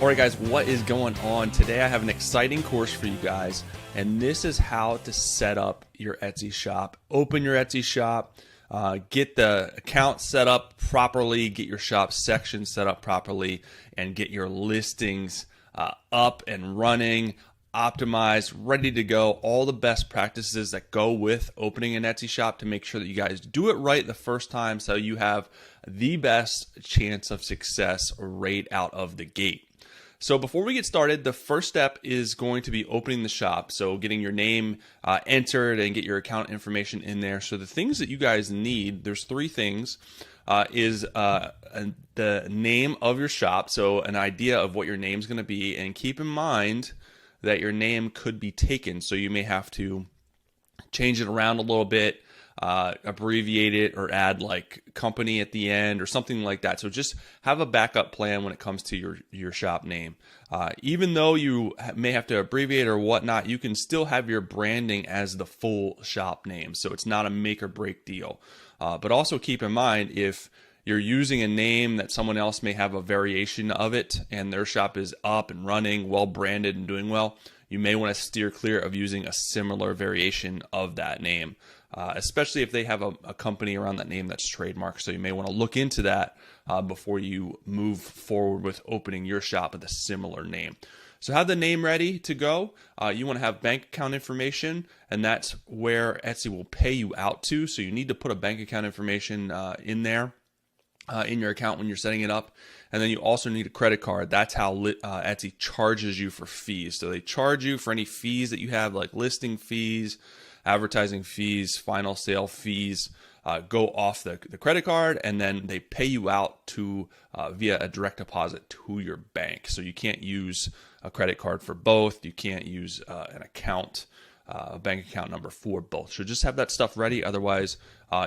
Alright guys, what is going on? Today I have an exciting course for you guys, and this is how to set up your Etsy shop. Open your Etsy shop, get the account set up properly, get your shop section set up properly, and get your listings up and running, optimized, ready to go. All the best practices that go with opening an Etsy shop to make sure that you guys do it right the first time so you have the best chance of success right out of the gate. So before we get started, the first step is going to be opening the shop. So getting your name entered and get your account information in there. So the things that you guys need, there's three things, is the name of your shop. So an idea of what your name's going to be, and keep in mind that your name could be taken. So you may have to change it around a little bit, abbreviate it, or add like company at the end or something like that. So just have a backup plan when it comes to your shop name. Even though you may have to abbreviate or whatnot, you can still have your branding as the full shop name. So it's not a make or break deal. But also keep in mind, if you're using a name that someone else may have a variation of it and their shop is up and running, well branded and doing well, you may want to steer clear of using a similar variation of that name. Especially if they have a company around that name that's trademarked. So you may want to look into that before you move forward with opening your shop with a similar name. So have the name ready to go. You want to have bank account information, and that's where Etsy will pay you out to. So you need to put a bank account information in there in your account when you're setting it up. And then you also need a credit card. That's how Etsy charges you for fees. So they charge you for any fees that you have, like listing fees, advertising fees, final sale fees, go off the credit card, and then they pay you out to via a direct deposit to your bank. So you can't use a credit card for both. You can't use an account, a bank account number for both. So just have that stuff ready. Otherwise,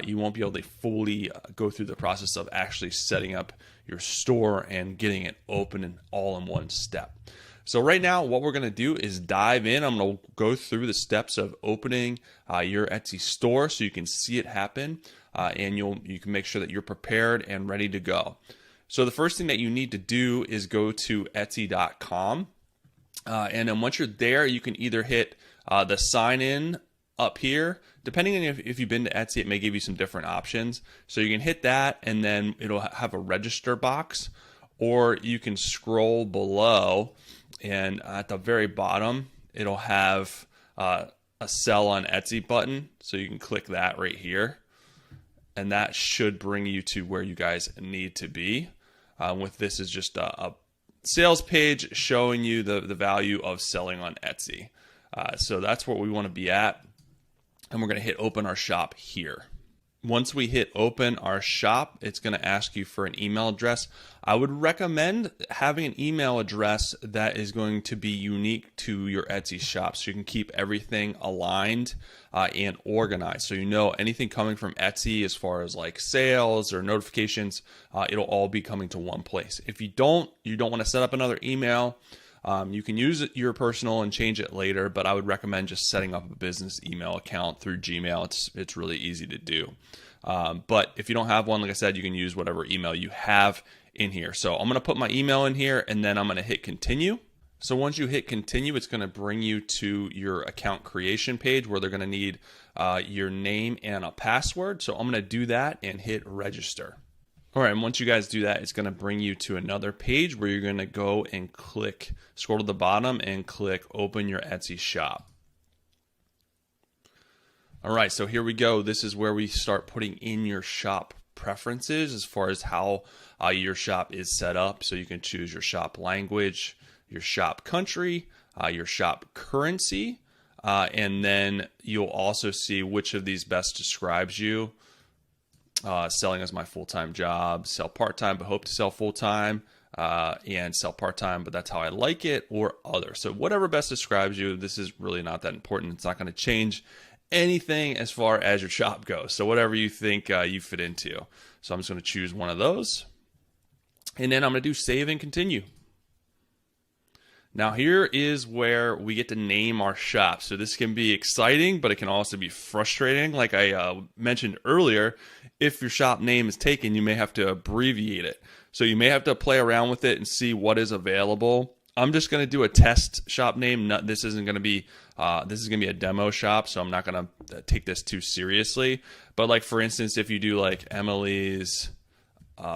you won't be able to fully go through the process of actually setting up your store and getting it open and all in one step. So right now, what we're going to do is dive in. I'm going to go through the steps of opening your Etsy store so you can see it happen, and you can make sure that you're prepared and ready to go. So the first thing that you need to do is go to Etsy.com, and then once you're there, you can either hit the sign in up here. Depending on if you've been to Etsy, it may give you some different options. So you can hit that, and then it'll have a register box, or you can scroll below, and at the very bottom, it'll have a sell on Etsy button. So you can click that right here, and that should bring you to where you guys need to be. With this is just a sales page showing you the value of selling on Etsy. So that's what we want to be at. And we're going to hit open our shop here. Once we hit open our shop, it's going to ask you for an email address. I would recommend having an email address that is going to be unique to your Etsy shop, so you can keep everything aligned and organized. So you know anything coming from Etsy as far as like sales or notifications, it'll all be coming to one place. If you don't want to set up another email, you can use your personal and change it later, but I would recommend just setting up a business email account through Gmail. It's really easy to do. But if you don't have one, like I said, you can use whatever email you have in here. So I'm going to put my email in here, and then I'm going to hit continue. So once you hit continue, it's going to bring you to your account creation page where they're going to need your name and a password. So I'm going to do that and hit register. All right, and once you guys do that, it's going to bring you to another page where you're going to go and scroll to the bottom and click open your Etsy shop. All right, so here we go. This is where we start putting in your shop preferences as far as how your shop is set up. So you can choose your shop language, your shop country, your shop currency, and then you'll also see which of these best describes you. Selling as my full-time job, sell part-time but hope to sell full-time, and sell part-time but that's how I like it, or other. So whatever best describes you, this is really not that important. It's not going to change anything as far as your shop goes. So whatever you think you fit into. So I'm just going to choose one of those, and then I'm going to do save and continue. Now here is where we get to name our shop. So this can be exciting, but it can also be frustrating. Like I mentioned earlier, if your shop name is taken, you may have to abbreviate it. So you may have to play around with it and see what is available. I'm just going to do a test shop name. This isn't going to be, this is going to be a demo shop, so I'm not going to take this too seriously. But like, for instance, if you do like Emily's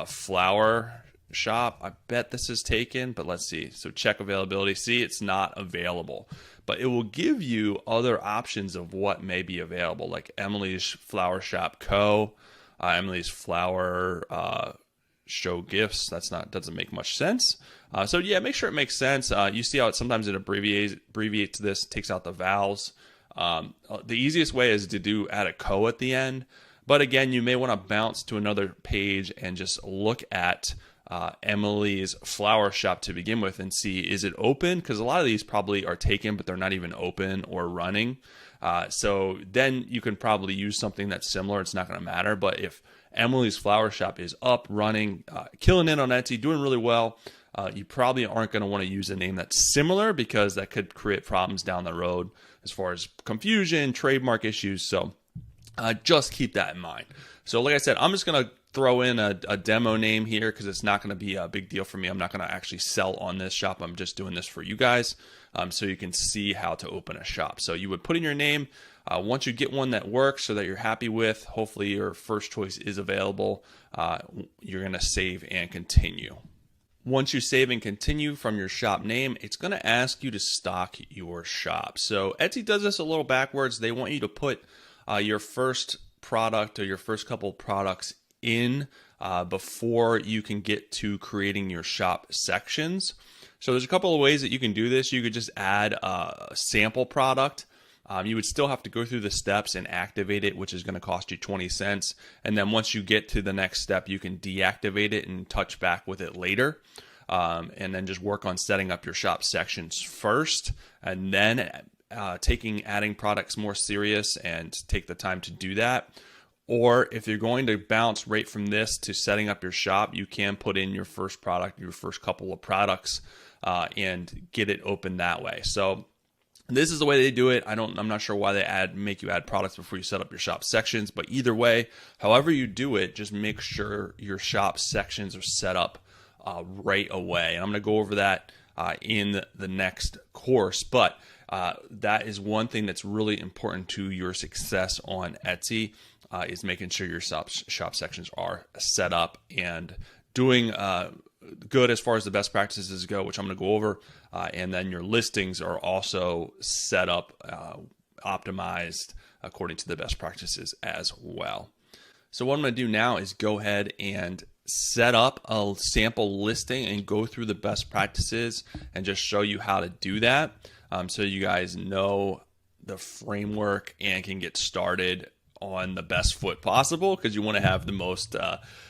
flower shop, I bet this is taken, but let's see. So check availability. See, it's not available, but it will give you other options of what may be available, like Emily's Flower Shop Co., Emily's Flower Show Gifts. Doesn't make much sense. So yeah, make sure it makes sense. You see how sometimes it abbreviates this, takes out the vowels. The easiest way is to add a co at the end. But again, you may want to bounce to another page and just look at Emily's Flower Shop to begin with and see, is it open? Because a lot of these probably are taken, but they're not even open or running. So then you can probably use something that's similar. It's not going to matter. But if Emily's Flower Shop is up, running, killing it on Etsy, doing really well, you probably aren't going to want to use a name that's similar, because that could create problems down the road as far as confusion, trademark issues. So just keep that in mind. So like I said, I'm just going to throw in a demo name here because it's not going to be a big deal for me. I'm not going to actually sell on this shop. I'm just doing this for you guys so you can see how to open a shop. So you would put in your name. Once you get one that works so that you're happy with, hopefully your first choice is available, you're going to save and continue. Once you save and continue from your shop name, it's going to ask you to stock your shop. So Etsy does this a little backwards. They want you to put your first product or your first couple products in before you can get to creating your shop sections. So there's a couple of ways that you can do this. You could just add a sample product. You would still have to go through the steps and activate it, which is going to cost you 20 cents. And then once you get to the next step, you can deactivate it and touch back with it later. And then just work on setting up your shop sections first, and then adding products more serious and take the time to do that. Or if you're going to bounce right from this to setting up your shop, you can put in your first product, your first couple of products, and get it open that way. So this is the way they do it. I'm not sure why they make you add products before you set up your shop sections, but either way, however you do it, just make sure your shop sections are set up right away. And I'm going to go over that in the next course, but that is one thing that's really important to your success on Etsy, is making sure your shop sections are set up and doing good as far as the best practices go, which I'm going to go over. And then your listings are also set up, optimized according to the best practices as well. So what I'm going to do now is go ahead and set up a sample listing and go through the best practices and just show you how to do that, so you guys know the framework and can get started on the best foot possible, because you want to have the most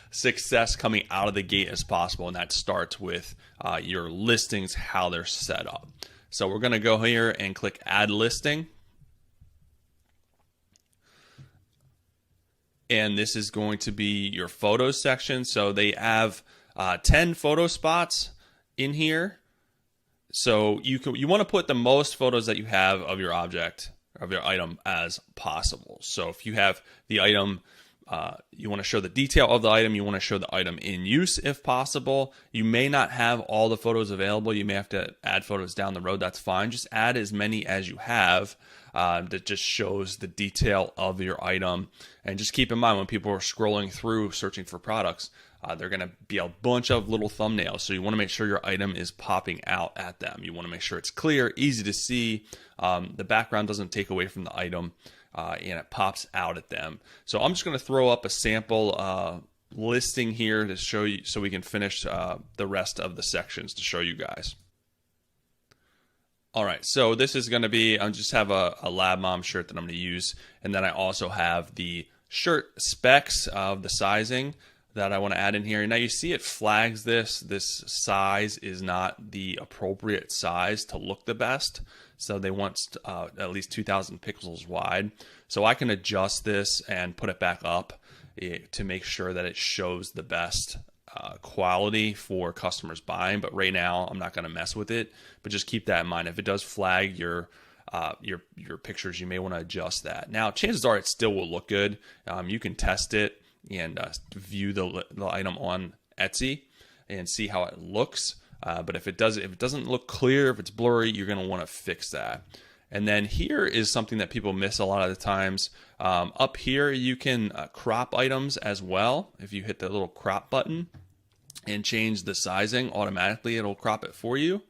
success coming out of the gate as possible, and that starts with your listings, how they're set up. So we're going to go here and click Add Listing. And this is going to be your photos section. So they have 10 photo spots in here. So you want to put the most photos that you have of your object, of your item, as possible. So if you have the item, you want to show the detail of the item, you want to show the item in use if possible. You may not have all the photos available. You may have to add photos down the road. That's fine. Just add as many as you have that just shows the detail of your item. And just keep in mind, when people are scrolling through searching for products, they're going to be a bunch of little thumbnails. So you want to make sure your item is popping out at them. You want to make sure it's clear, easy to see. The background doesn't take away from the item, and it pops out at them. So I'm just going to throw up a sample listing here to show you, so we can finish the rest of the sections to show you guys. All right, so this is going to be, I just have a Lab Mom shirt that I'm going to use, and then I also have the shirt specs of the sizing that I want to add in here. Now you see it flags this size is not the appropriate size to look the best. So they want at least 2,000 pixels wide. So I can adjust this and put it back up to make sure that it shows the best quality for customers buying. But right now I'm not going to mess with it, but just keep that in mind. If it does flag your pictures, you may want to adjust that. Now chances are it still will look good. You can test it and view the item on Etsy. and see how it looks. But if it doesn't look clear, if it's blurry, you're going to want to fix that. And then here is something that people miss a lot of the times. Up here, you can crop items as well. If you hit the little crop button and change the sizing, automatically it'll crop it for you.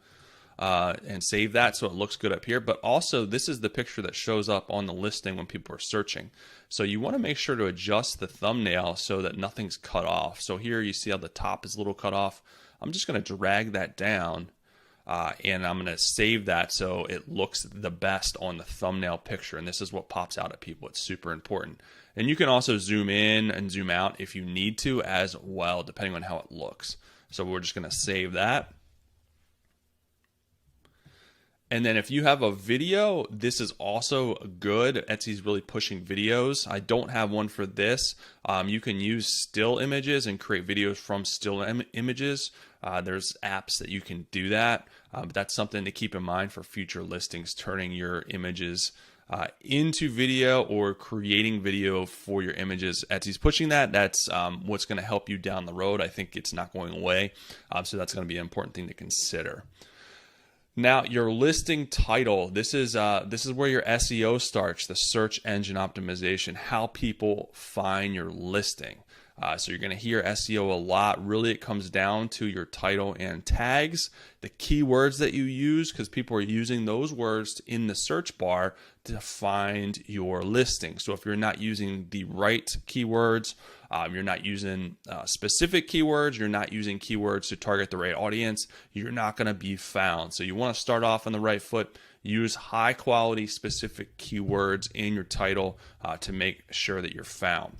And save that so it looks good up here. But also, this is the picture that shows up on the listing when people are searching. So you want to make sure to adjust the thumbnail so that nothing's cut off. So here you see how the top is a little cut off. I'm just going to drag that down and I'm going to save that so it looks the best on the thumbnail picture. And this is what pops out at people. It's super important. And you can also zoom in and zoom out if you need to as well, depending on how it looks. So we're just going to save that. And then if you have a video, this is also good. Etsy's really pushing videos. I don't have one for this. You can use still images and create videos from still images. There's apps that you can do that. But that's something to keep in mind for future listings, turning your images into video or creating video for your images. Etsy's pushing that. That's what's going to help you down the road. I think it's not going away. So that's going to be an important thing to consider. Now, your listing title, this is where your SEO starts, the search engine optimization, how people find your listing. So you're going to hear SEO a lot. Really, it comes down to your title and tags, the keywords that you use, because people are using those words in the search bar to find your listing. So if you're not using the right keywords, you're not using specific keywords, you're not using keywords to target the right audience, you're not going to be found. So you want to start off on the right foot. Use high quality specific keywords in your title to make sure that you're found.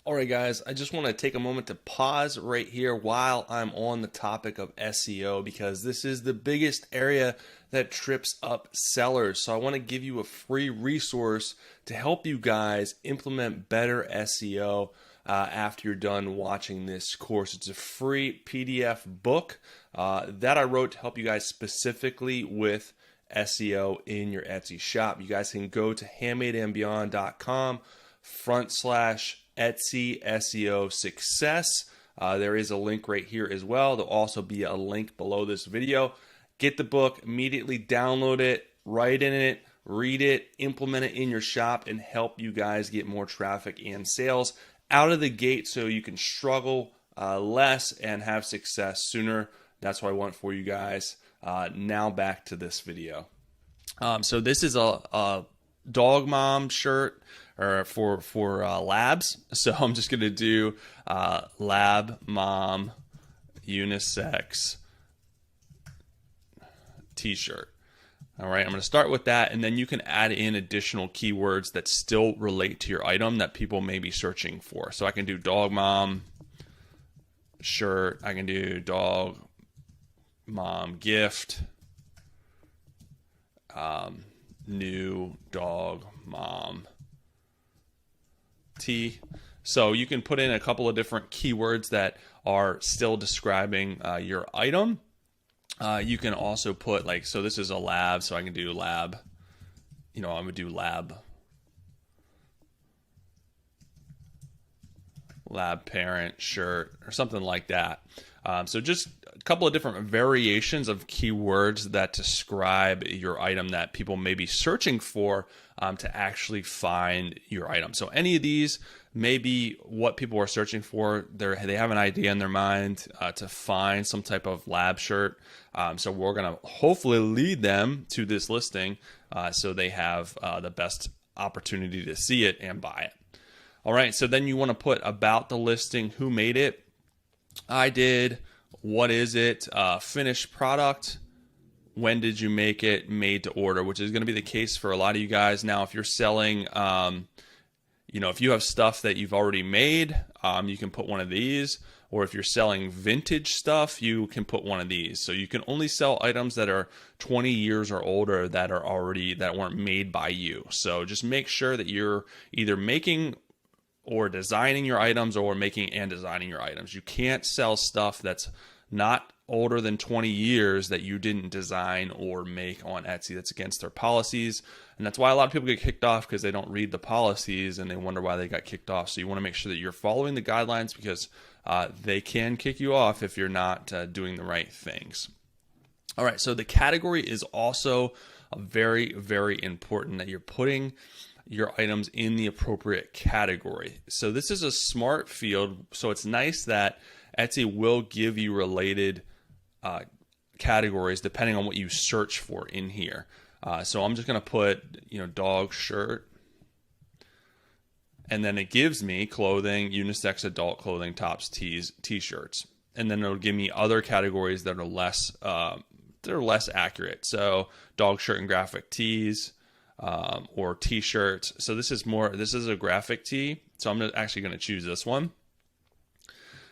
All right, guys, I just want to take a moment to pause right here while I'm on the topic of SEO, because this is the biggest area that trips up sellers. So I want to give you a free resource to help you guys implement better SEO after you're done watching this course. It's a free PDF book that I wrote to help you guys specifically with SEO in your Etsy shop. You guys can go to handmadeandbeyond.com/Etsy SEO success. There is a link right here as well. There'll also be a link below this video. Get the book, immediately download it, write in it, read it, implement it in your shop, and help you guys get more traffic and sales out of the gate so you can struggle less and have success sooner. That's what I want for you guys. Now back to this video. So this is a dog mom shirt or for labs. So I'm just going to do lab mom unisex t-shirt. All right, I'm going to start with that, and then you can add in additional keywords that still relate to your item that people may be searching for. So I can do dog mom shirt, I can do dog mom gift, new dog mom tee. So you can put in a couple of different keywords that are still describing your item. You can also put so this is a lab, so I can do lab, I'm going to do lab parent shirt or something like that. So just a couple of different variations of keywords that describe your item that people may be searching for to actually find your item. So any of these may be what people are searching for. They have an idea in their mind to find some type of lab shirt. So we're going to hopefully lead them to this listing so they have the best opportunity to see it and buy it. All right, so then you want to put about the listing, who made it, I did, what is it, finished product, when did you make it, made to order, which is going to be the case for a lot of you guys. Now, if you're selling, if you have stuff that you've already made, you can put one of these. Or if you're selling vintage stuff, you can put one of these. So you can only sell items that are 20 years or older that weren't made by you. So just make sure that you're either making or designing your items or making and designing your items. You can't sell stuff that's not older than 20 years that you didn't design or make on Etsy. That's against their policies. And that's why a lot of people get kicked off, because they don't read the policies and they wonder why they got kicked off. So you want to make sure that you're following the guidelines, because they can kick you off if you're not doing the right things. All right, so the category is also very, very important, that you're putting your items in the appropriate category. So this is a smart field, so it's nice that Etsy will give you related categories depending on what you search for in here. So I'm just going to put, dog shirt, and then it gives me clothing, unisex adult clothing, tops, tees, t-shirts, and then it'll give me other categories that are less accurate. So dog shirt and graphic tees, or t-shirts. So this is a graphic tee. So I'm actually going to choose this one.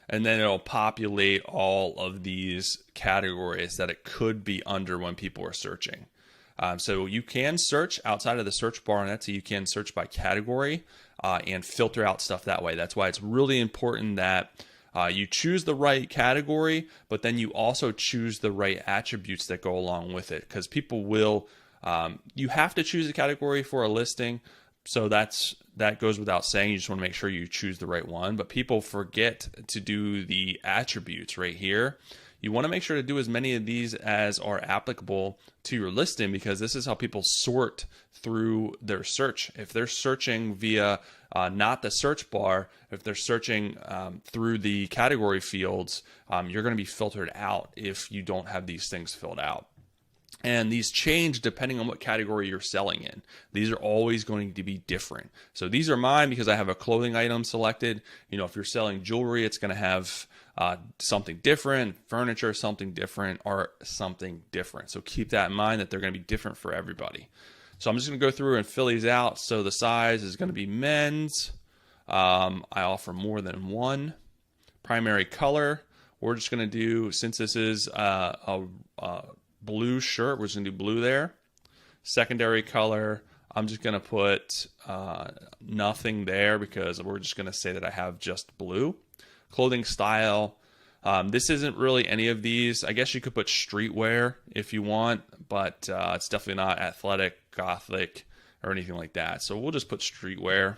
And then it'll populate all of these categories that it could be under when people are searching. So you can search outside of the search bar on Etsy. You can search by category and filter out stuff that way. That's why it's really important that you choose the right category, but then you also choose the right attributes that go along with it, because people will, you have to choose a category for a listing. So that goes without saying. You just want to make sure you choose the right one, but people forget to do the attributes right here. You want to make sure to do as many of these as are applicable to your listing, because this is how people sort through their search. If they're searching via not the search bar, if they're searching through the category fields, you're going to be filtered out if you don't have these things filled out. And these change depending on what category you're selling in. These are always going to be different. So these are mine because I have a clothing item selected. If you're selling jewelry, it's going to have something different, furniture, something different, art, something different. So keep that in mind, that they're going to be different for everybody. So I'm just going to go through and fill these out. So the size is going to be men's. I offer more than one. Primary color, we're just going to do, since this is a blue shirt, we're just going to do blue there. Secondary color, I'm just going to put nothing there, because we're just going to say that I have just blue. Clothing style, this isn't really any of these. I guess you could put streetwear if you want, but it's definitely not athletic, gothic, or anything like that. So we'll just put streetwear.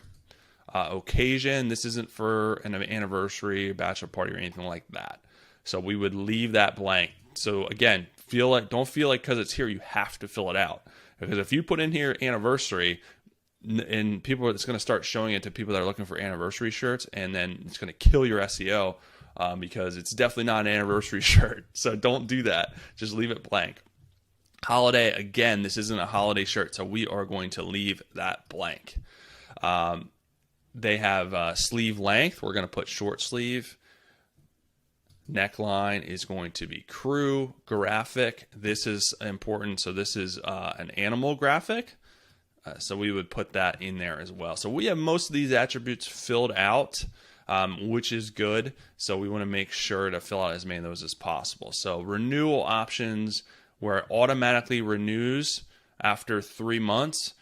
Occasion, this isn't for an anniversary, bachelor party, or anything like that. So we would leave that blank. So again, don't feel like because it's here you have to fill it out. Because if you put in here anniversary, and it's going to start showing it to people that are looking for anniversary shirts, and then it's going to kill your SEO because it's definitely not an anniversary shirt. So don't do that. Just leave it blank. Holiday, again, this isn't a holiday shirt, so we are going to leave that blank. They have sleeve length. We're going to put short sleeve. Neckline is going to be crew. Graphic, this is important. So this is an animal graphic. So we would put that in there as well. So we have most of these attributes filled out, which is good. So we want to make sure to fill out as many of those as possible. So renewal options, where it automatically renews after 3 months.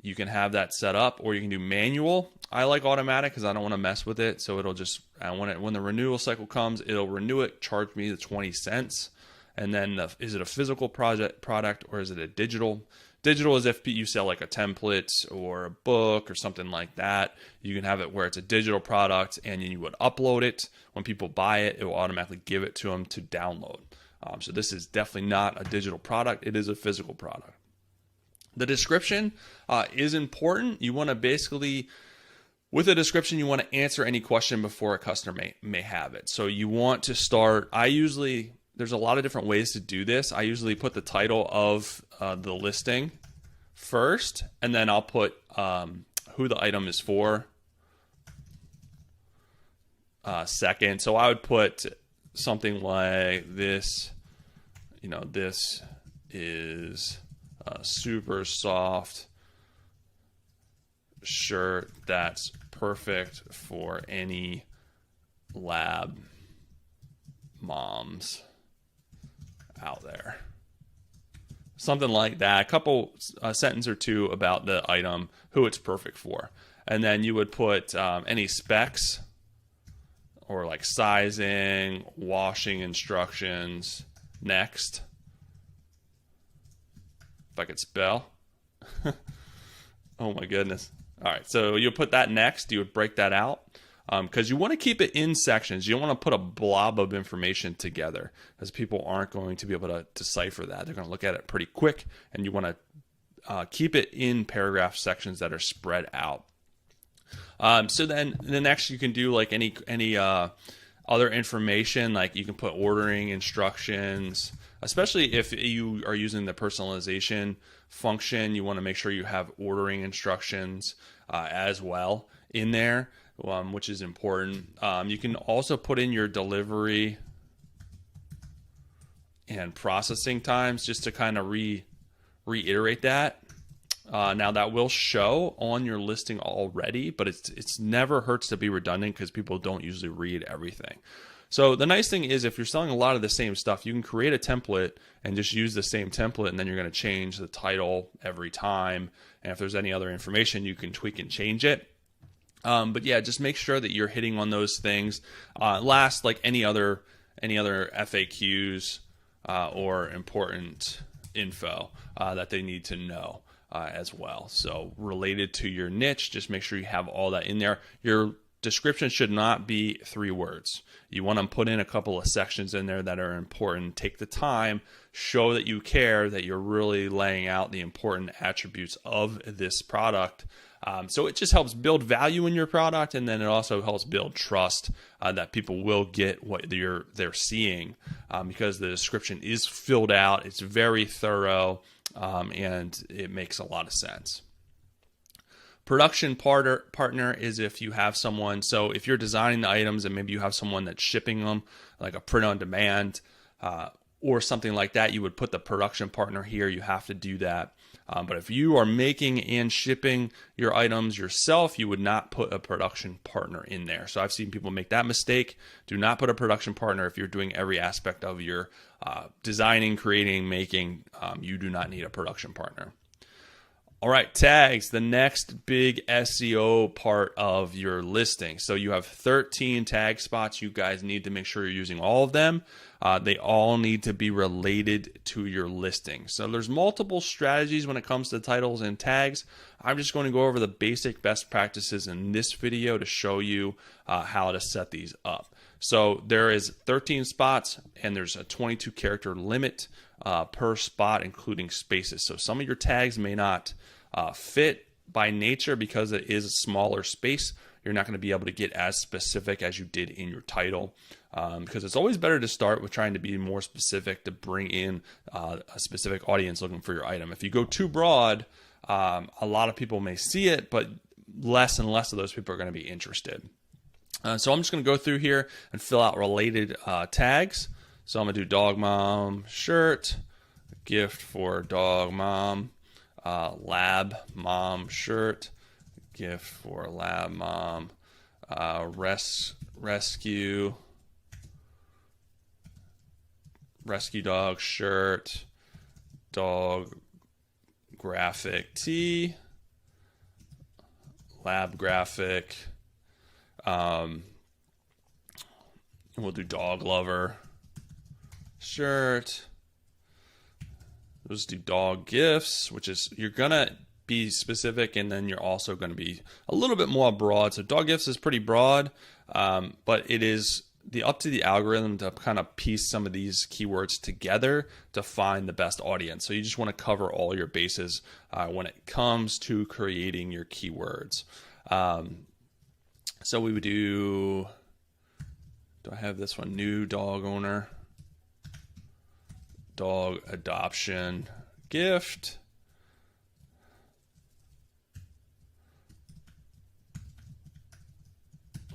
You can have that set up, or you can do manual. I like automatic because I don't want to mess with it. So it'll just, when the renewal cycle comes, it'll renew it, charge me the 20 cents. And then is it a physical product or is it a digital? Digital is if you sell like a template or a book or something like that. You can have it where it's a digital product, and then you would upload it. When people buy it, it will automatically give it to them to download. So this is definitely not a digital product. It is a physical product. The description is important. You want to basically, with a description, you want to answer any question before a customer may have it. So you want to start, there's a lot of different ways to do this. I usually put the title of the listing first, and then I'll put who the item is for second. So I would put something like this, this is a super soft shirt that's perfect for any lab moms out there. Something like that. A couple sentence or two about the item, who it's perfect for. And then you would put any specs, or like sizing, washing instructions. Next. If I could spell. Oh my goodness. All right, so you'll put that next. You would break that out. because you want to keep it in sections. You don't want to put a blob of information together, because people aren't going to be able to decipher that. They're going to look at it pretty quick, and you want to keep it in paragraph sections that are spread out. So then the next you can do like any other information, like you can put ordering instructions, especially if you are using the personalization function. You want to make sure you have ordering instructions as well in there, which is important. You can also put in your delivery and processing times just to kind of reiterate that. Now that will show on your listing already, but it's never hurts to be redundant, because people don't usually read everything. So the nice thing is, if you're selling a lot of the same stuff, you can create a template and just use the same template, and then you're going to change the title every time. And if there's any other information, you can tweak and change it. But yeah, just make sure that you're hitting on those things. Last, like any other FAQs or important info that they need to know as well. So related to your niche, just make sure you have all that in there. Your description should not be 3 words. You want to put in a couple of sections in there that are important. Take the time, show that you care, that you're really laying out the important attributes of this product. So it just helps build value in your product, and then it also helps build trust that people will get what they're seeing, because the description is filled out. It's very thorough, and it makes a lot of sense. Production partner is if you have someone, so if you're designing the items and maybe you have someone that's shipping them, like a print on demand or something like that, you would put the production partner here. You have to do that. But if you are making and shipping your items yourself, you would not put a production partner in there. So I've seen people make that mistake. Do not put a production partner if you're doing every aspect of your designing, creating, making. You do not need a production partner. All right, tags, the next big SEO part of your listing. So you have 13 tag spots. You guys need to make sure you're using all of them. They all need to be related to your listing. So there's multiple strategies when it comes to titles and tags. I'm just going to go over the basic best practices in this video to show you how to set these up. So there is 13 spots, and there's a 22 character limit per spot, including spaces. So some of your tags may not fit by nature because it is a smaller space. You're not going to be able to get as specific as you did in your title, because it's always better to start with trying to be more specific to bring in a specific audience looking for your item. If you go too broad, a lot of people may see it, but less and less of those people are going to be interested. So I'm just going to go through here and fill out related tags. So I'm going to do dog mom shirt, gift for dog mom, lab mom shirt, gift for lab mom, rescue dog shirt, dog graphic tee, lab graphic. We'll do dog lover shirt. Let's do dog gifts, which is you're gonna be specific, and then you're also going to be a little bit more broad. So dog gifts is pretty broad, but it is up to the algorithm to kind of piece some of these keywords together to find the best audience. So you just want to cover all your bases when it comes to creating your keywords. So we would do I have this one? New dog owner, dog adoption gift,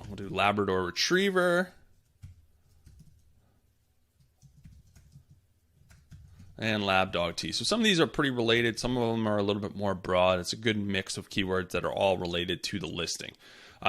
we'll do Labrador Retriever, and Lab Dog Tea. So some of these are pretty related. Some of them are a little bit more broad. It's a good mix of keywords that are all related to the listing.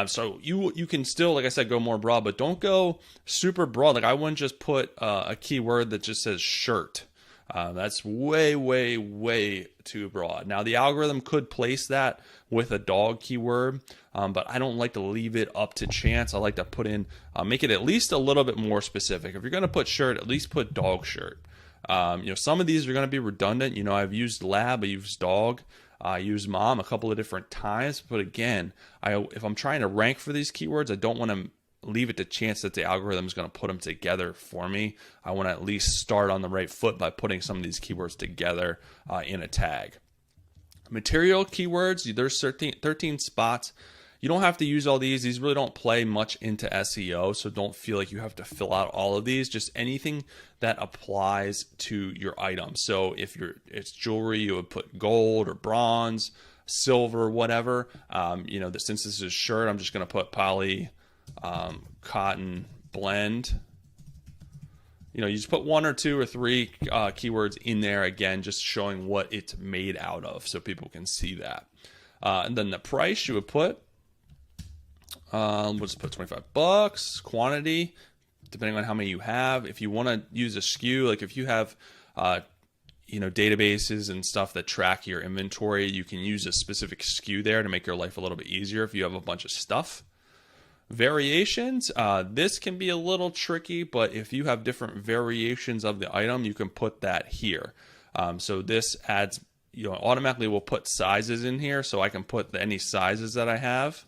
So you can still, like I said, go more broad, but don't go super broad. Like I wouldn't just put a keyword that just says shirt. That's way, way, way too broad. Now the algorithm could place that with a dog keyword, but I don't like to leave it up to chance. I like to put in, make it at least a little bit more specific. If you're going to put shirt, at least put dog shirt. Some of these are going to be redundant. I've used lab, I used dog. I use mom a couple of different times, but again, if I'm trying to rank for these keywords, I don't want to leave it to chance that the algorithm is going to put them together for me. I want to at least start on the right foot by putting some of these keywords together in a tag. Material keywords, there's 13 spots. You don't have to use all these. These really don't play much into SEO, so don't feel like you have to fill out all of these. Just anything that applies to your item. So if it's jewelry, you would put gold or bronze, silver, whatever. Since this is a shirt, I'm just going to put poly cotton blend. You just put 1 or 2 or 3 keywords in there, again, just showing what it's made out of so people can see that. And then the price you would put, we'll just put $25. Quantity, depending on how many you have. If you want to use a SKU, like if you have databases and stuff that track your inventory, you can use a specific SKU there to make your life a little bit easier if you have a bunch of stuff. Variations, this can be a little tricky, but if you have different variations of the item, you can put that here. So this adds, automatically will put sizes in here, so I can put any sizes that I have.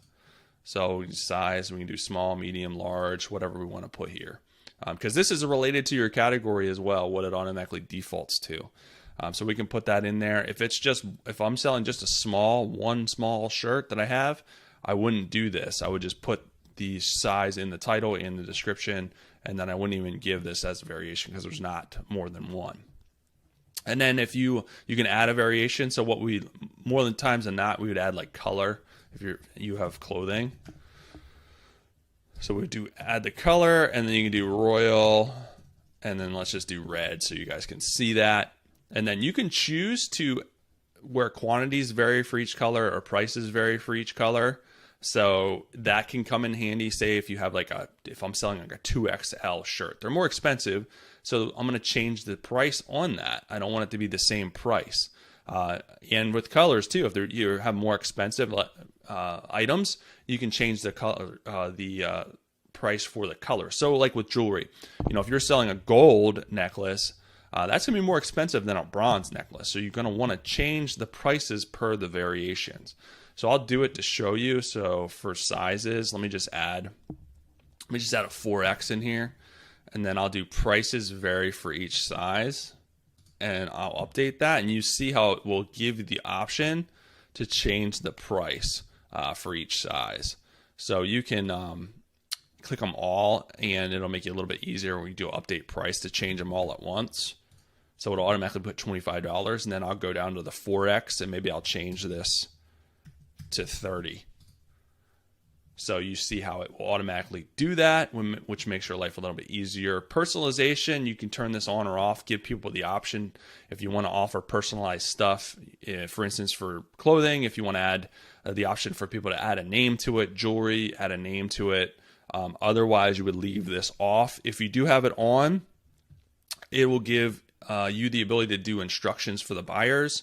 So size, we can do small, medium, large, whatever we want to put here. Because this is related to your category as well, what it automatically defaults to. So we can put that in there. If I'm selling just one small shirt that I have, I wouldn't do this. I would just put the size in the title, in the description, and then I wouldn't even give this as a variation because there's not more than one. And then if you can add a variation. So more than times than not, we would add like color if you have clothing. So we do add the color, and then you can do royal, and then let's just do red so you guys can see that. And then you can choose to where quantities vary for each color or prices vary for each color. So that can come in handy. Say if you have if I'm selling like a 2XL shirt, they're more expensive. So I'm going to change the price on that. I don't want it to be the same price. And with colors too, if you have more expensive items, you can change the color, the price for the color. So like with jewelry, if you're selling a gold necklace, that's going to be more expensive than a bronze necklace. So you're going to want to change the prices per the variations. So I'll do it to show you. So for sizes, let me just add a 4X in here, and then I'll do prices vary for each size, and I'll update that, and you see how it will give you the option to change the price for each size. So you can click them all, and it'll make it a little bit easier when you do update price to change them all at once. So it'll automatically put $25, and then I'll go down to the 4X, and maybe I'll change this to 30. So you see how it will automatically do that, which makes your life a little bit easier. Personalization, you can turn this on or off, give people the option if you want to offer personalized stuff. For instance, for clothing, if you want to add the option for people to add a name to it, jewelry, add a name to it. Otherwise, you would leave this off. If you do have it on, it will give you the ability to do instructions for the buyers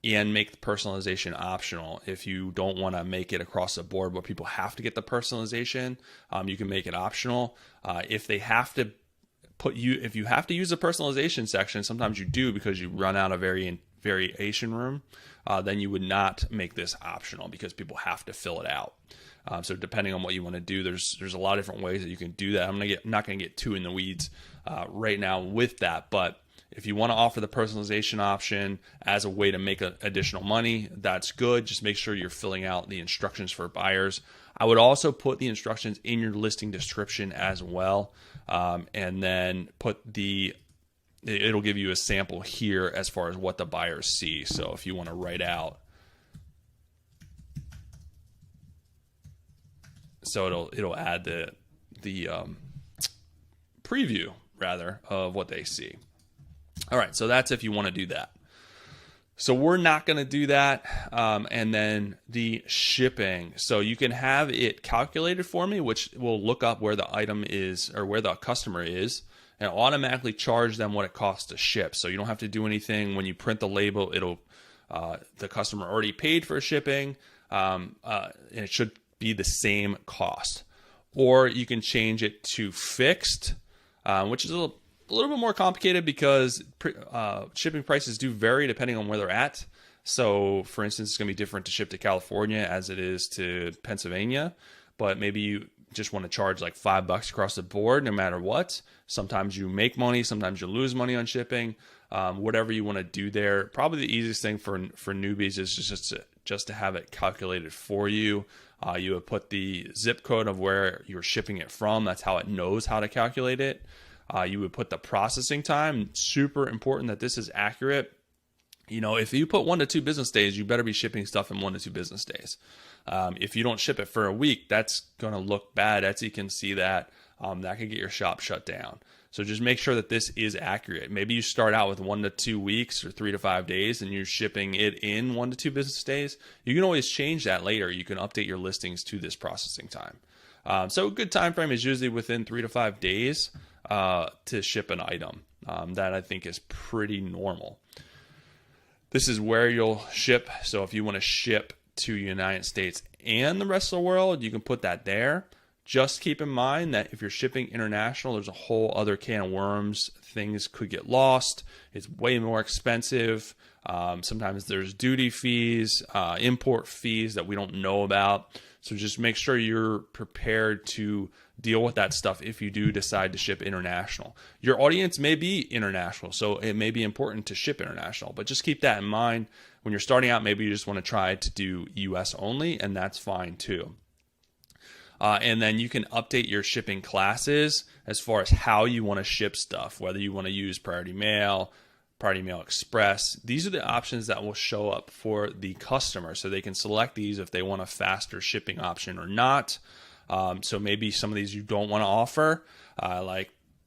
and make the personalization optional. If you don't want to make it across the board where people have to get the personalization, you can make it optional. If you have to use the personalization section, sometimes you do because you run out of variation room, then you would not make this optional because people have to fill it out. So depending on what you want to do, there's a lot of different ways that you can do that. I'm not going to get too in the weeds right now with that, but if you want to offer the personalization option as a way to make additional money, that's good. Just make sure you're filling out the instructions for buyers. I would also put the instructions in your listing description as well, and then it'll give you a sample here as far as what the buyers see. So if you want to write out, so it'll add the preview rather of what they see. All right, so that's if you want to do that. So we're not going to do that. And then the shipping. So you can have it calculated for me, which will look up where the item is or where the customer is and automatically charge them what it costs to ship. So you don't have to do anything. When you print the label, the customer already paid for shipping, and it should be the same cost. Or you can change it to fixed, which is a little bit more complicated because shipping prices do vary depending on where they're at. So for instance, it's going to be different to ship to California as it is to Pennsylvania, but maybe you just want to charge like $5 across the board no matter what. Sometimes you make money, sometimes you lose money on shipping. Whatever you want to do there. Probably the easiest thing for newbies is just to have it calculated for you. You would put the zip code of where you're shipping it from. That's how it knows how to calculate it. You would put the processing time. Super important that this is accurate. You know, if you put 1 to 2 business days, you better be shipping stuff in 1 to 2 business days. If you don't ship it for a week, that's going to look bad. Etsy can see that. That could get your shop shut down. So just make sure that this is accurate. Maybe you start out with 1 to 2 weeks or 3 to 5 days and you're shipping it in 1 to 2 business days. You can always change that later. You can update your listings to this processing time. So a good time frame is usually within 3 to 5 days to ship an item. That I think is pretty normal. This is where you'll ship. So if you want to ship to United States and the rest of the world, you can put that there. Just keep in mind that if you're shipping international, there's a whole other can of worms. Things could get lost. It's way more expensive. Sometimes there's duty fees, import fees that we don't know about. So just make sure you're prepared to deal with that stuff if you do decide to ship international. Your audience may be international, so it may be important to ship international, but just keep that in mind. When you're starting out, maybe you just want to try to do US only, and that's fine too. And then you can update your shipping classes as far as how you want to ship stuff, whether you want to use Priority Mail Express. These are the options that will show up for the customer, so they can select these if they want a faster shipping option or not. So maybe some of these you don't want to offer.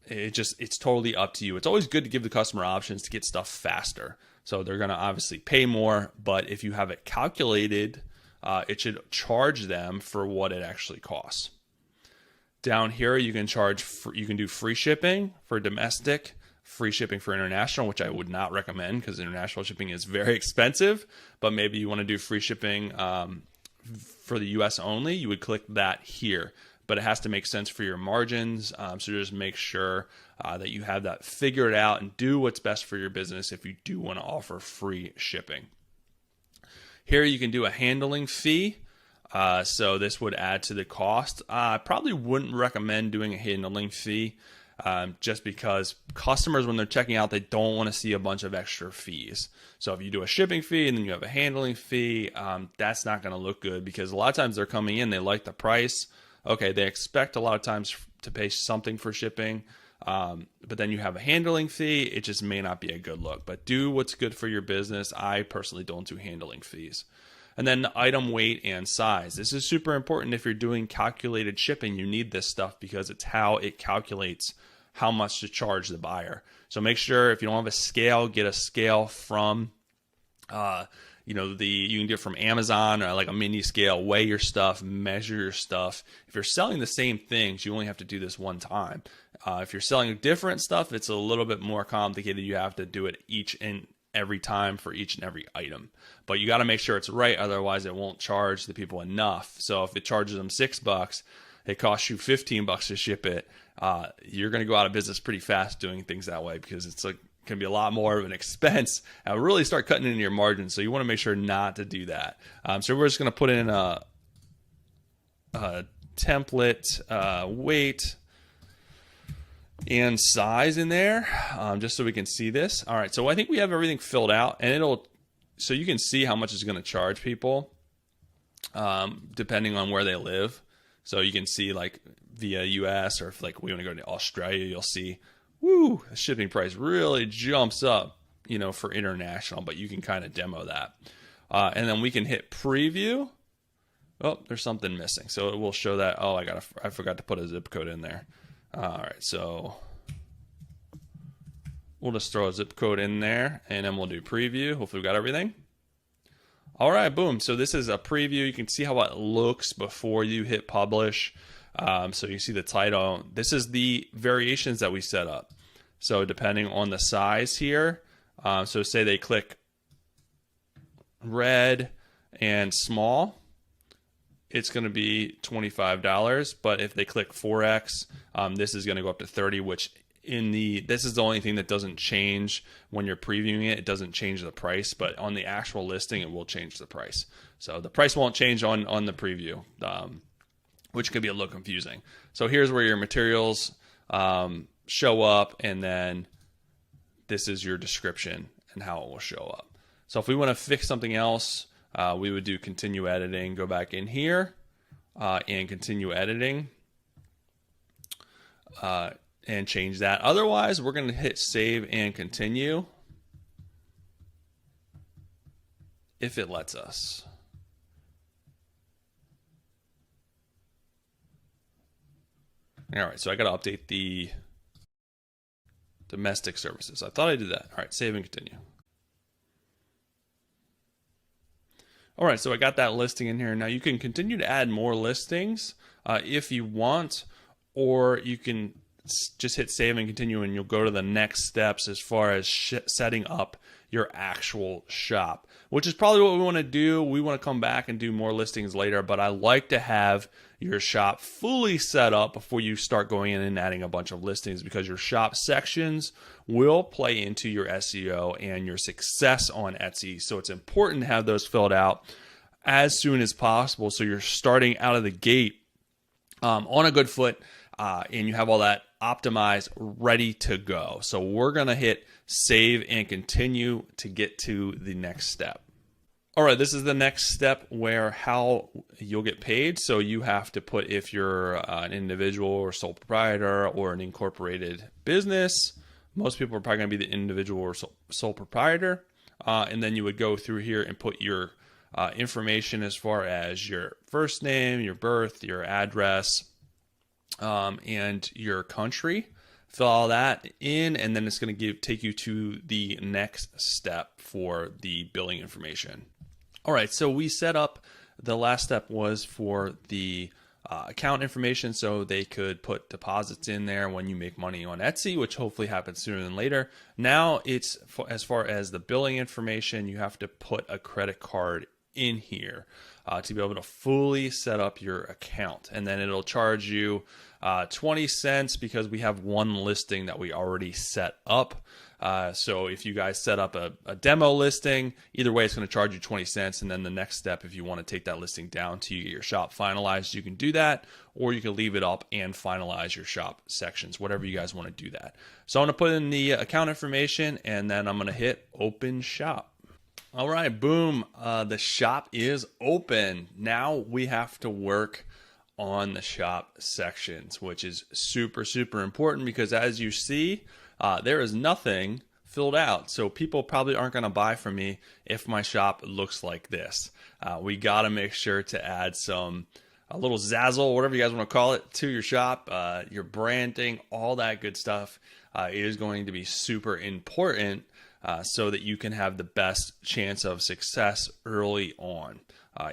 It's totally up to you. It's always good to give the customer options to get stuff faster. So they're going to obviously pay more, but if you have it calculated, it should charge them for what it actually costs. Down here, you can do free shipping for domestic, free shipping for international, which I would not recommend because international shipping is very expensive. But maybe you want to do free shipping for the US only. You would click that here, but it has to make sense for your margins. So just make sure that you have that figured out and do what's best for your business if you do want to offer free shipping. Here you can do a handling fee. So this would add to the cost. I probably wouldn't recommend doing a handling fee just because customers, when they're checking out, they don't want to see a bunch of extra fees. So if you do a shipping fee and then you have a handling fee, that's not going to look good because a lot of times they're coming in, they like the price. Okay, they expect a lot of times to pay something for shipping. But then you have a handling fee, it just may not be a good look. But do what's good for your business. I personally don't do handling fees. And then the item weight and size. This is super important if you're doing calculated shipping. You need this stuff because it's how it calculates how much to charge the buyer. So make sure if you don't have a scale, get a scale from you can get it from Amazon or like a mini scale. Weigh your stuff, measure your stuff. If you're selling the same things, you only have to do this one time. If you're selling different stuff, it's a little bit more complicated. You have to do it each and every time for each and every item. But you got to make sure it's right, otherwise it won't charge the people enough. So if it charges them $6, it costs you $15 to ship it. You're going to go out of business pretty fast doing things that way because it's like can be a lot more of an expense and really start cutting into your margins. So you want to make sure not to do that. So we're just going to put in a template weight and size in there just so we can see this. All right, so I think we have everything filled out, and so you can see how much it's going to charge people depending on where they live. So you can see like via US, or if like we want to go to Australia, you'll see the shipping price really jumps up, for international, but you can kind of demo that. And then we can hit preview. Oh, there's something missing. So it will show that, I forgot to put a zip code in there. All right, so we'll just throw a zip code in there and then we'll do preview. Hopefully we got everything. All right, boom. So this is a preview. You can see how it looks before you hit publish. So you see the title. This is the variations that we set up. So depending on the size here, so say they click red and small, it's going to be $25. But if they click 4X, this is going to go up to 30, which this is the only thing that doesn't change when you're previewing it. It doesn't change the price, but on the actual listing, it will change the price. So the price won't change on the preview, which could be a little confusing. So here's where your materials show up, and then this is your description and how it will show up. So if we want to fix something else, we would do continue editing, go back in here and continue editing and change that. Otherwise, we're going to hit save and continue if it lets us. All right, so I got to update the domestic services. I thought I did that. All right, save and continue. All right, so I got that listing in here. Now you can continue to add more listings if you want, or you can just hit save and continue, and you'll go to the next steps as far as setting up your actual shop, which is probably what we want to do. We want to come back and do more listings later, but I like to have your shop fully set up before you start going in and adding a bunch of listings, because your shop sections will play into your SEO and your success on Etsy. So it's important to have those filled out as soon as possible, so you're starting out of the gate on a good foot, and you have all that optimized, ready to go. So we're going to hit save and continue to get to the next step. All right, this is the next step where how you'll get paid. So you have to put if you're an individual or sole proprietor or an incorporated business. Most people are probably going to be the individual or sole proprietor. And then you would go through here and put your information as far as your first name, your birth, your address, and your country. Fill all that in, and then it's going to take you to the next step for the billing information. All right, so we set up, the last step was for the account information, so they could put deposits in there when you make money on Etsy, which hopefully happens sooner than later. Now it's as far as the billing information, you have to put a credit card in here to be able to fully set up your account, and then it'll charge you 20 cents because we have one listing that we already set up. So if you guys set up a demo listing, either way, it's going to charge you 20 cents. And then the next step, if you want to take that listing down to get your shop finalized, you can do that, or you can leave it up and finalize your shop sections, whatever you guys want to do that. So I'm going to put in the account information, and then I'm going to hit open shop. All right, boom, the shop is open. Now we have to work on the shop sections, which is super, super important, because as you see, there is nothing filled out. So people probably aren't going to buy from me if my shop looks like this. We got to make sure to add a little zazzle, whatever you guys want to call it, to your shop. Your branding, all that good stuff is going to be super important, so that you can have the best chance of success early on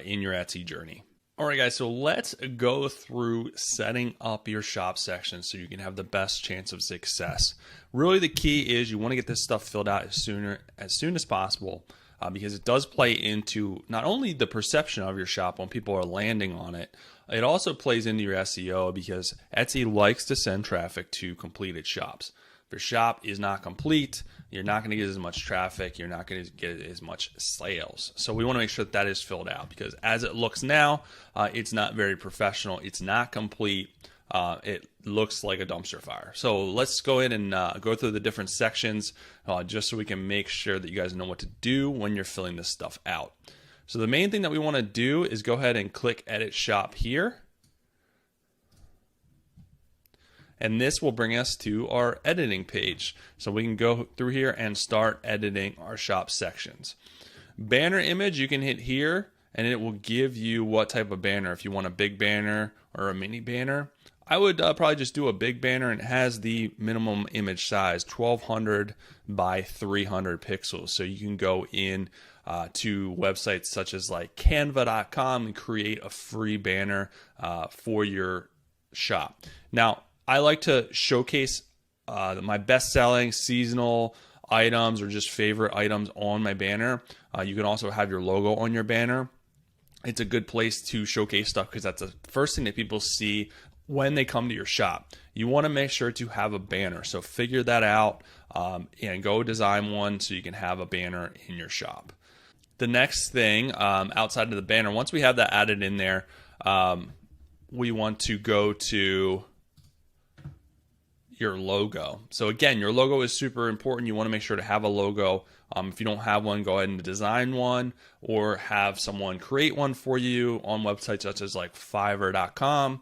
in your Etsy journey. All right, guys, so let's go through setting up your shop section so you can have the best chance of success. Really, the key is you want to get this stuff filled out as soon as possible, because it does play into not only the perception of your shop when people are landing on it, it also plays into your SEO, because Etsy likes to send traffic to completed shops. If your shop is not complete, you're not going to get as much traffic, you're not going to get as much sales. So we want to make sure that is filled out, because as it looks now, it's not very professional, it's not complete, it looks like a dumpster fire. So let's go ahead and go through the different sections just so we can make sure that you guys know what to do when you're filling this stuff out. So the main thing that we want to do is go ahead and click Edit Shop here. And this will bring us to our editing page. So we can go through here and start editing our shop sections. Banner image, you can hit here and it will give you what type of banner. If you want a big banner or a mini banner, I would probably just do a big banner, and it has the minimum image size, 1200 by 300 pixels. So you can go in to websites such as like canva.com and create a free banner for your shop. Now, I like to showcase my best-selling seasonal items or just favorite items on my banner. You can also have your logo on your banner. It's a good place to showcase stuff because that's the first thing that people see when they come to your shop. You want to make sure to have a banner. So figure that out and go design one so you can have a banner in your shop. The next thing outside of the banner, once we have that added in there, we want to go to your logo. So again, your logo is super important. You want to make sure to have a logo. If you don't have one, go ahead and design one or have someone create one for you on websites such as like Fiverr.com.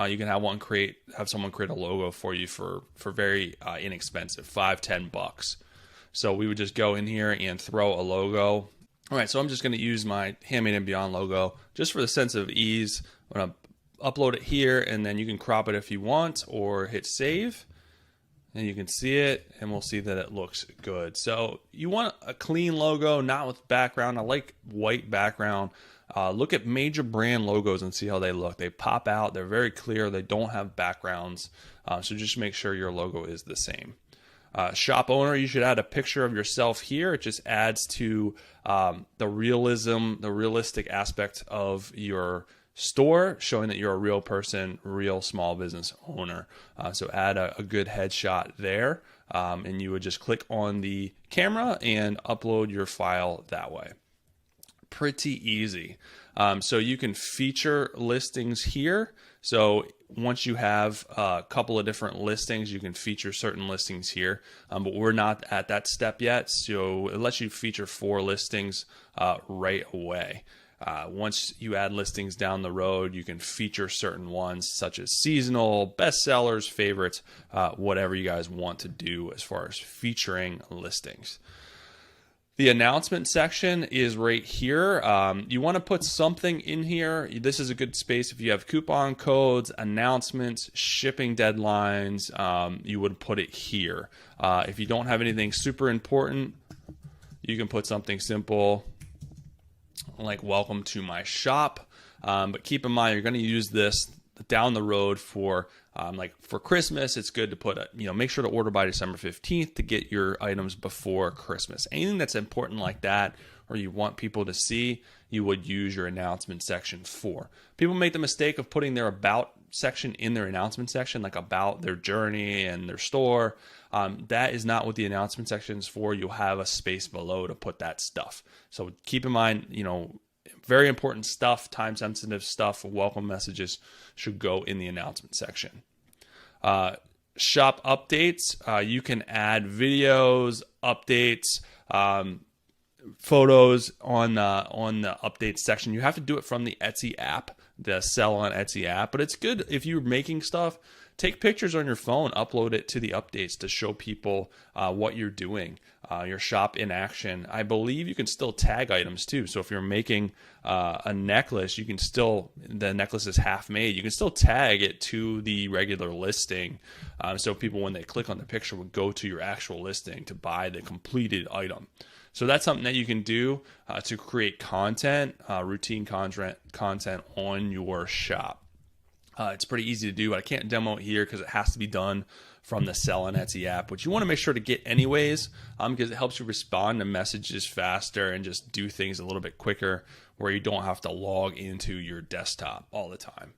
You can have someone create a logo for you for very inexpensive, $5-10. So we would just go in here and throw a logo. All right, so I'm just going to use my Handmade and Beyond logo just for the sense of ease. I'm going to upload it here, and then you can crop it if you want or hit save. And you can see it, and we'll see that it looks good. So you want a clean logo, not with background. I like white background. Look at major brand logos and see how they look. They pop out. They're very clear. They don't have backgrounds. So just make sure your logo is the same. Shop owner, you should add a picture of yourself here. It just adds to the realistic aspect of your store, showing that you're a real person, real small business owner. So add a good headshot there, and you would just click on the camera and upload your file that way. Pretty easy. So you can feature listings here. So once you have a couple of different listings, you can feature certain listings here, but we're not at that step yet. So it lets you feature 4 listings right away. Once you add listings down the road, you can feature certain ones such as seasonal, bestsellers, favorites, whatever you guys want to do as far as featuring listings. The announcement section is right here. You want to put something in here. This is a good space if you have coupon codes, announcements, shipping deadlines. You would put it here. If you don't have anything super important, you can put something simple like welcome to my shop. But keep in mind, you're going to use this down the road for Christmas. It's good to put make sure to order by December 15th to get your items before Christmas. Anything that's important like that, or you want people to see, you would use your announcement section for. People make the mistake of putting their about section in their announcement section, like about their journey and their store. That is not what the announcement section is for. You'll have a space below to put that stuff. So keep in mind, very important stuff, time-sensitive stuff, welcome messages should go in the announcement section. Shop updates, you can add videos, updates, photos on the updates section. You have to do it from the Etsy app, the Sell on Etsy app, but it's good if you're making stuff. Take pictures on your phone, upload it to the updates to show people what you're doing, your shop in action. I believe you can still tag items too. So if you're making a necklace, you can still, the necklace is half made, you can still tag it to the regular listing. So people, when they click on the picture, would go to your actual listing to buy the completed item. So that's something that you can do to create content, routine content on your shop. It's pretty easy to do, but I can't demo it here because it has to be done from the Sell on Etsy app, which you want to make sure to get anyways, because it helps you respond to messages faster and just do things a little bit quicker where you don't have to log into your desktop all the time.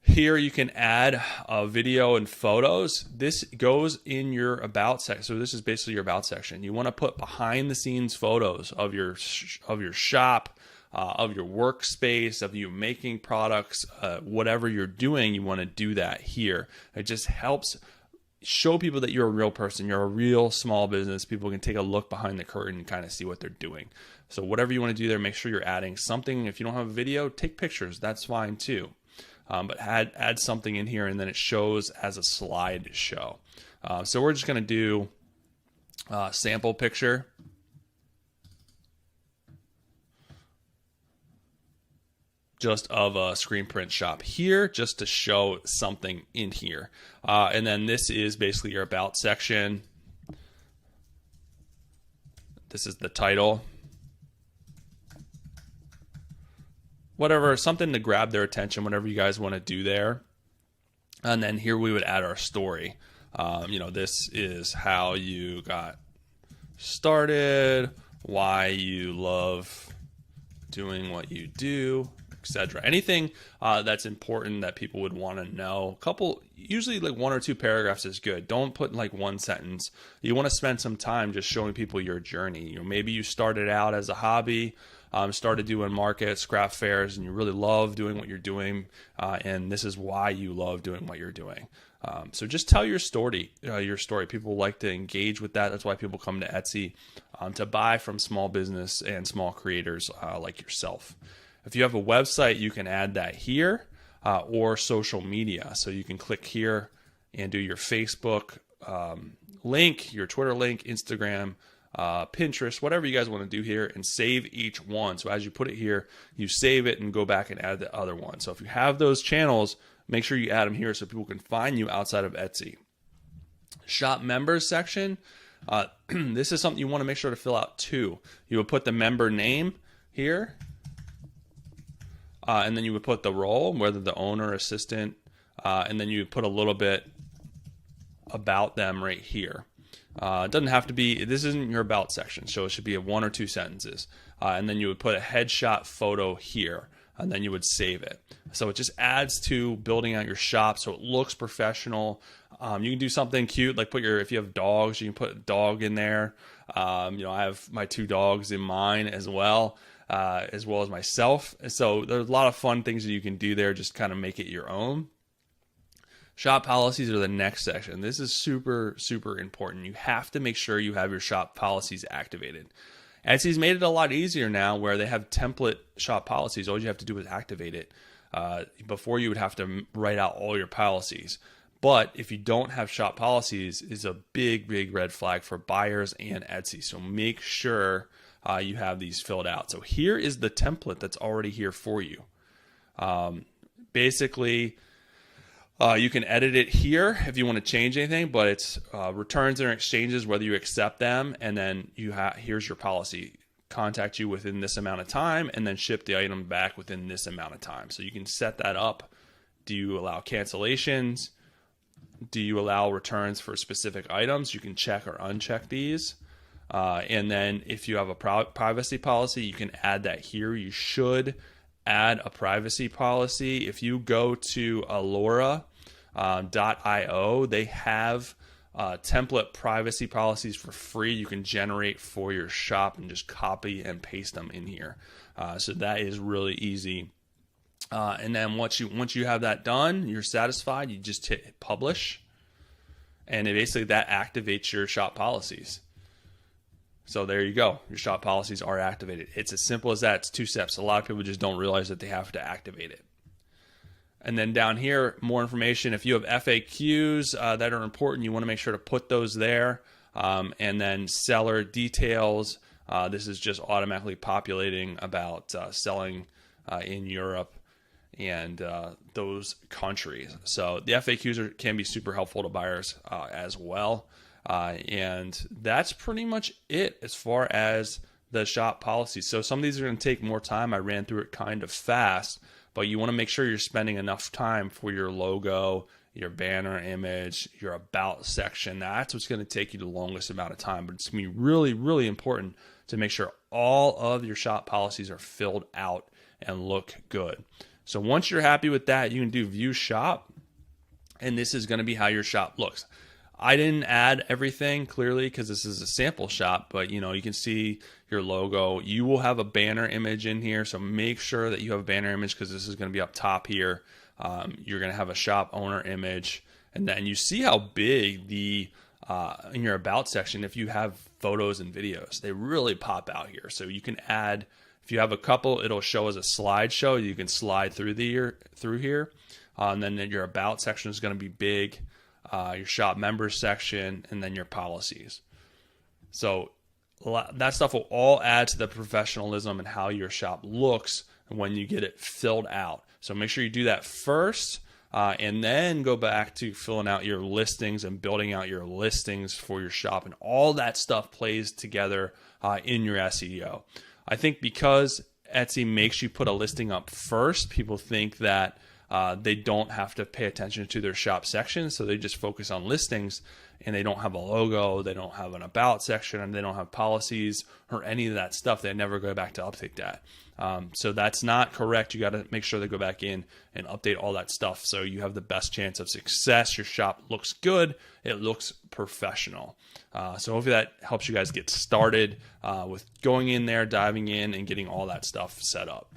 Here you can add video and photos. This goes in your about section. So this is basically your about section. You want to put behind the scenes photos of your shop, of your workspace, of you making products, whatever you're doing, you want to do that here. It just helps show people that you're a real person, you're a real small business. People can take a look behind the curtain and kind of see what they're doing. So whatever you want to do there, make sure you're adding something. If you don't have a video, take pictures. That's fine too. But add something in here, and then it shows as a slideshow. So we're just going to do a sample picture. Just of a screen print shop here, just to show something in here. And then this is basically your about section. This is the title. Whatever, something to grab their attention, whatever you guys want to do there. And then here we would add our story. This is how you got started, why you love doing what you do, etc. Anything that's important that people would want to know. Usually like 1 or 2 paragraphs is good. Don't put like 1 sentence. You want to spend some time just showing people your journey. Maybe you started out as a hobby, started doing markets, craft fairs, and you really love doing what you're doing, and this is why you love doing what you're doing. So just tell your story. People like to engage with that. That's why people come to Etsy to buy from small business and small creators like yourself. If you have a website, you can add that here or social media. So you can click here and do your Facebook link, your Twitter link, Instagram, Pinterest, whatever you guys want to do here, and save each one. So as you put it here, you save it and go back and add the other one. So if you have those channels, make sure you add them here so people can find you outside of Etsy. Shop members section. This is something you want to make sure to fill out too. You would put the member name here, and then you would put the role, whether the owner, assistant, and then you would put a little bit about them right here. It doesn't have to be, this isn't your about section, so it should be 1 or 2 sentences. And then you would put a headshot photo here, and then you would save it. So it just adds to building out your shop so it looks professional. You can do something cute, like if you have dogs, you can put a dog in there. I have my 2 dogs in mine as well as myself. So there's a lot of fun things that you can do there, just kind of make it your own. Shop policies are the next section. This is super, super important. You have to make sure you have your shop policies activated. Etsy's made it a lot easier now where they have template shop policies. All you have to do is activate it. Before you would have to write out all your policies. But if you don't have shop policies, it's a big, big red flag for buyers and Etsy. So make sure you have these filled out. So here is the template that's already here for you. Basically, you can edit it here if you want to change anything, but it's returns and exchanges, whether you accept them, and then here's your policy. Contact you within this amount of time, and then ship the item back within this amount of time. So you can set that up. Do you allow cancellations? Do you allow returns for specific items? You can check or uncheck these. And then if you have a privacy policy, you can add that here. You should add a privacy policy. If you go to Allura.io, they have template privacy policies for free you can generate for your shop and just copy and paste them in here. So that is really easy. And then once you have that done, you're satisfied, you just hit publish, and basically that activates your shop policies. So there you go. Your shop policies are activated. It's as simple as that. It's 2 steps. A lot of people just don't realize that they have to activate it. And then down here, more information. If you have FAQs that are important, you want to make sure to put those there. And then seller details. This is just automatically populating about selling in Europe and those countries. So the FAQs can be super helpful to buyers as well. And that's pretty much it as far as the shop policies. So some of these are going to take more time. I ran through it kind of fast, but you want to make sure you're spending enough time for your logo, your banner image, your about section. That's what's going to take you the longest amount of time, but it's going to be really, really important to make sure all of your shop policies are filled out and look good. So once you're happy with that, you can do view shop, and this is going to be how your shop looks. I didn't add everything clearly because this is a sample shop, but you can see your logo. You will have a banner image in here, so make sure that you have a banner image because this is going to be up top here. You're going to have a shop owner image, and then you see how big the in your about section, if you have photos and videos, they really pop out here. So you can add, if you have a couple, it'll show as a slideshow. You can slide through here, and then your about section is going to be big. Your shop members section, and then your policies. So that stuff will all add to the professionalism and how your shop looks when you get it filled out. So make sure you do that first, and then go back to filling out your listings and building out your listings for your shop, and all that stuff plays together in your SEO. I think because Etsy makes you put a listing up first, people think that they don't have to pay attention to their shop section, so they just focus on listings, and they don't have a logo, they don't have an about section, and they don't have policies or any of that stuff. They never go back to update that. So that's not correct. You got to make sure they go back in and update all that stuff so you have the best chance of success. Your shop looks good. It looks professional. So hopefully that helps you guys get started with going in there, diving in, and getting all that stuff set up.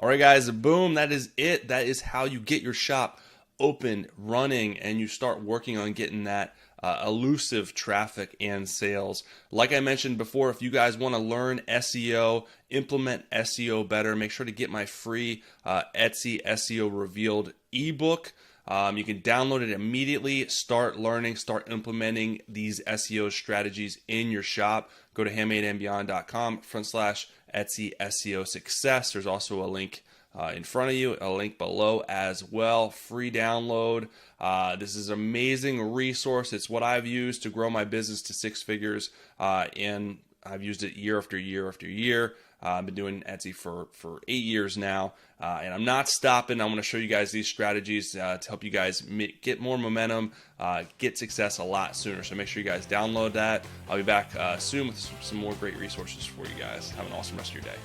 All right, guys, boom, that is it. That is how you get your shop open, running, and you start working on getting that elusive traffic and sales. Like I mentioned before, if you guys want to learn SEO, implement SEO better, make sure to get my free Etsy SEO Revealed ebook. You can download it immediately, start learning, start implementing these SEO strategies in your shop. Go to handmadeandbeyond.com/Etsy SEO success. There's also a link in front of you, a link below as well. Free download. This is an amazing resource. It's what I've used to grow my business to 6 figures, and I've used it year after year after year. I've been doing Etsy for 8 years now, and I'm not stopping. I want to show you guys these strategies to help you guys get more momentum, get success a lot sooner. So make sure you guys download that. I'll be back soon with some more great resources for you guys. Have an awesome rest of your day.